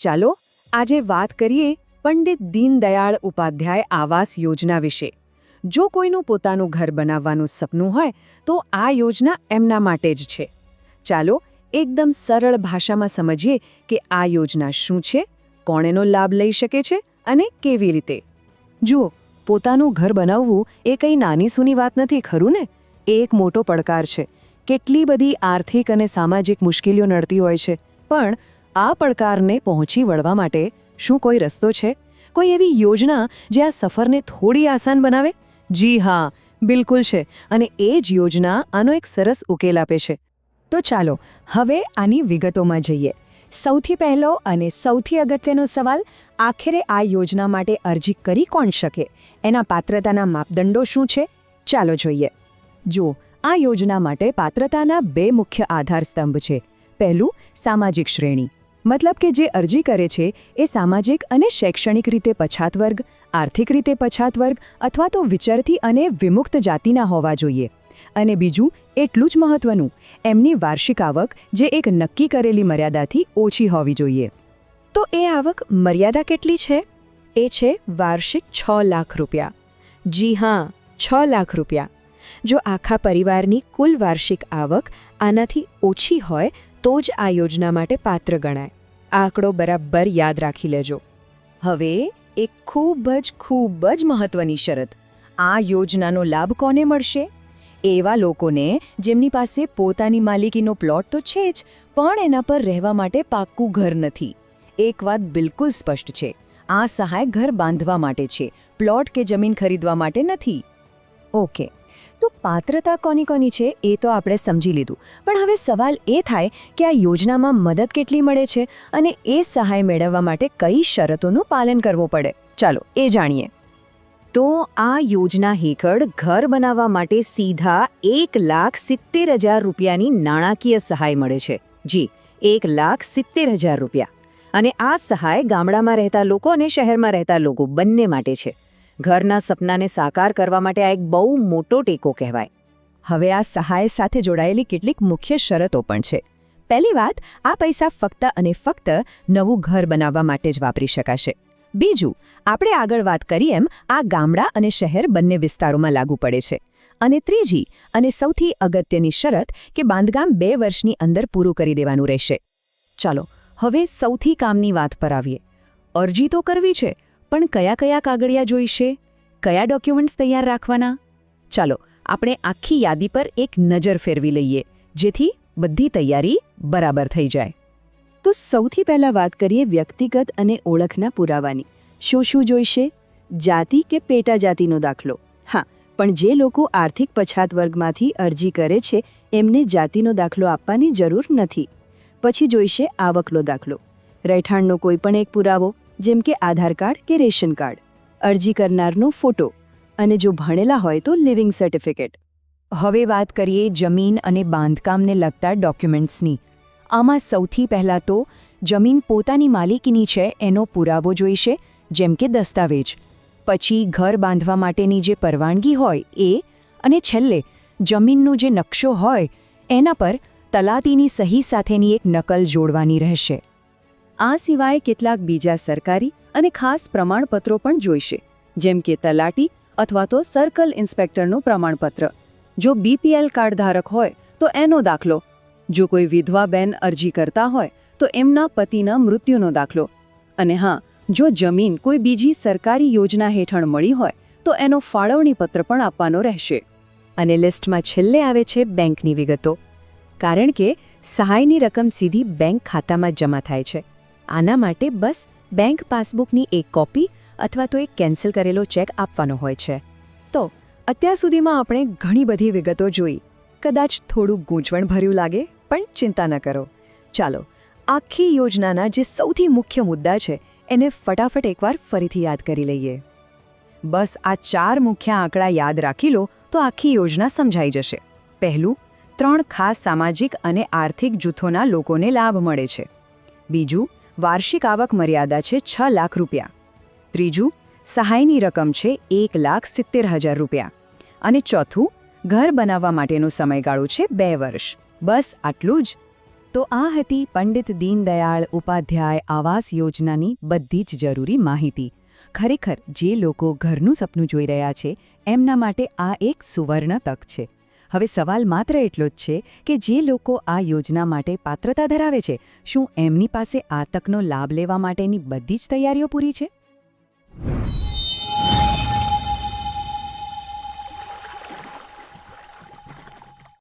ચાલો આજે વાત કરીએ પંડિત દીનદયાળ ઉપાધ્યાય આવાસ યોજના વિશે. જો કોઈનું પોતાનું ઘર બનાવવાનું સપનું હોય તો આ યોજના એમના માટે જ છે. ચાલો એકદમ સરળ ભાષામાં સમજીએ કે આ યોજના શું છે, કોણ એનો લાભ લઈ શકે છે અને કેવી રીતે. જુઓ, પોતાનું ઘર બનાવવું એ કંઈ નાની સૂની વાત નથી, ખરું ને? એ એક મોટો પડકાર છે. કેટલી બધી આર્થિક અને સામાજિક મુશ્કેલીઓ નડતી હોય છે, પણ આ પડકારને પહોંચી વળવા માટે શું કોઈ રસ્તો છે? કોઈ એવી યોજના જે આ સફરને થોડી આસાન બનાવે? જી હા, બિલકુલ છે. અને એ જ યોજના આનો એક સરસ ઉકેલ આપે છે. તો ચાલો હવે આની વિગતોમાં જઈએ. સૌથી પહેલો અને સૌથી અગત્યનો સવાલ, આખરે આ યોજના માટે અરજી કરી કોણ શકે? એના પાત્રતાના માપદંડો શું છે? ચાલો જોઈએ. જો, આ યોજના માટે પાત્રતાના બે મુખ્ય આધારસ્તંભ છે. પહેલું, સામાજિક શ્રેણી. મતલબ કે જે અરજી કરે છે એ સામાજિક અને શૈક્ષણિક રીતે પછાત વર્ગ, આર્થિક રીતે પછાત વર્ગ અથવા તો વિચરતી અને વિમુક્ત જાતિના હોવા જોઈએ. અને બીજું, એટલું જ મહત્વનું, એમની વાર્ષિક આવક જે એક નક્કી કરેલી મર્યાદાથી ઓછી હોવી જોઈએ. તો એ આવક મર્યાદા કેટલી છે? એ છે વાર્ષિક 6 લાખ રૂપિયા. જી હા, 6 લાખ રૂપિયા. જો આખા પરિવારની કુલ વાર્ષિક આવક આનાથી ઓછી હોય તો જ આ યોજના માટે પાત્ર ગણાય. આ આંકડો બરાબર યાદ રાખી લેજો. હવે એક ખૂબ જ મહત્વની શરત. આ યોજનાનો લાભ કોને મળશે? એવા લોકોને જેમની પાસે પોતાની માલિકીનો પ્લોટ તો છે જ, પણ એના પર રહેવા માટે પાક્કું ઘર નથી. એક વાત બિલકુલ સ્પષ્ટ છે, આ સહાય ઘર બાંધવા માટે છે, પ્લોટ કે જમીન ખરીદવા માટે નથી. ઓકે, તો પાત્રતા કોની છે એ તો આપણે સમજી લીધું, પણ હવે સવાલ એ થાય કે આ યોજનામાં મદદ કેટલી મળે છે અને એ સહાય મેળવવા માટે કઈ શરતોનું પાલન કરવું પડે. ચાલો એ જાણીએ. તો આ યોજના હેઠળ ઘર બનાવવા માટે સીધા 1,70,000 રૂપિયાની નાણાકીય સહાય મળે છે. જી, 1,70,000 રૂપિયા. અને આ સહાય ગામડામાં રહેતા લોકો અને શહેરમાં રહેતા લોકો બંને માટે છે. ઘરના સપનાને સાકાર કરવા માટે આ એક બહુ મોટો ટેકો કહેવાય. હવે આ સહાય સાથે જોડાયેલી કેટલીક મુખ્ય શરતો પણ છે. પહેલી વાત, આ પૈસા ફક્ત અને ફક્ત નવું ઘર બનાવવા માટે જ વાપરી શકાશે. બીજું, આપણે આગળ વાત કરીએ એમ આ ગામડા અને શહેર બંને વિસ્તારોમાં લાગુ પડે છે. અને ત્રીજી અને સૌથી અગત્યની શરત કે બાંધકામ 2 વર્ષની અંદર પૂરું કરી દેવાનું રહેશે. ચાલો હવે સૌથી કામની વાત પર આવીએ. અરજી તો કરવી છે, પણ કયા કાગળિયા જોઈશે? કયા ડોક્યુમેન્ટ્સ તૈયાર રાખવાના? ચાલો આપણે આખી યાદી પર એક નજર ફેરવી લઈએ, જેથી બધી તૈયારી બરાબર થઈ જાય. તો સૌથી પહેલાં વાત કરીએ વ્યક્તિગત અને ઓળખના પુરાવાની. શું જોઈશે? જાતિ કે પેટા જાતિનો દાખલો? હા, પણ જે લોકો આર્થિક પછાત વર્ગમાંથી અરજી કરે છે એમને જાતિનો દાખલો આપવાની જરૂર નથી. પછી જોઈશે આવકનો દાખલો. રહેઠાણનો કોઈ પણ એક પુરાવો, જેમ કે આધાર કાર્ડ કે રેશન કાર્ડ. અરજી કરનારનો ફોટો, અને જો ભણેલા હોય તો લિવિંગ સર્ટિફિકેટ. હવે વાત કરીએ જમીન અને બાંધકામને લગતા ડોક્યુમેન્ટ્સની. આમાં સૌથી પહેલાં તો જમીન પોતાની માલિકીની છે એનો પુરાવો જોઈશે, જેમ કે દસ્તાવેજ. પછી ઘર બાંધવા માટેની જે પરવાનગી હોય એ, અને છેલ્લે જમીનનો જે નકશો હોય એના પર તલાટીની સહી સાથેની એક નકલ જોડવાની રહેશે. આ સિવાય કેટલાક બીજા સરકારી અને ખાસ પ્રમાણપત્રો પણ જોઈશે, જેમ કે તલાટી અથવા તો સર્કલ ઇન્સ્પેક્ટરનું પ્રમાણપત્ર. જો BPL કાર્ડ ધારક હોય તો એનો દાખલો. જો કોઈ વિધવા બેન અરજી કરતા હોય તો એમના પતિના મૃત્યુનો દાખલો. અને હા, જો જમીન કોઈ બીજી સરકારી યોજના હેઠળ મળી હોય તો એનો ફાળવણી પત્ર પણ આપવાનો રહેશે. અને લિસ્ટમાં છેલ્લે આવે છે બેંકની વિગતો. કારણ કે સહાયની રકમ સીધી બેંક ખાતામાં જમા થાય છે. આના માટે બસ બેંક પાસબુકની એક કોપી અથવા તો એક કેન્સલ કરેલો ચેક આપવાનો હોય છે. તો અત્યાર સુધીમાં આપણે ઘણી બધી વિગતો જોઈ. કદાચ થોડું ગૂંચવણભર્યું લાગે, પણ ચિંતા ન કરો. ચાલો આખી યોજનાના જે સૌથી મુખ્ય મુદ્દા છે એને ફટાફટ એકવાર ફરીથી યાદ કરી લઈએ. બસ આ 4 મુખ્ય આંકડા યાદ રાખી લો તો આખી યોજના સમજાઈ જશે. પહેલું, 3 ખાસ સામાજિક અને આર્થિક જૂથોના લોકોને લાભ મળે છે. બીજું, વાર્ષિક આવક મર્યાદા છે 6 લાખ રૂપિયા. ત્રીજું, સહાયની રકમ છે 1,70,000 રૂપિયા. અને ચોથું, ઘર બનાવવા માટેનો સમયગાળો છે 2 વર્ષ. બસ આટલું જ. તો આ હતી પંડિત દીનદયાળ ઉપાધ્યાય આવાસ યોજનાની બધી જ જરૂરી માહિતી. ખરેખર જે લોકો ઘરનું સપનું જોઈ રહ્યા છે એમના માટે આ એક સુવર્ણ તક છે. હવે સવાલ માત્ર એટલો જ છે કે જે લોકો આ યોજના માટે પાત્રતા ધરાવે છે, શું એમની પાસે આ તકનો લાભ લેવા માટેની બધી જ તૈયારીઓ પૂરી છે?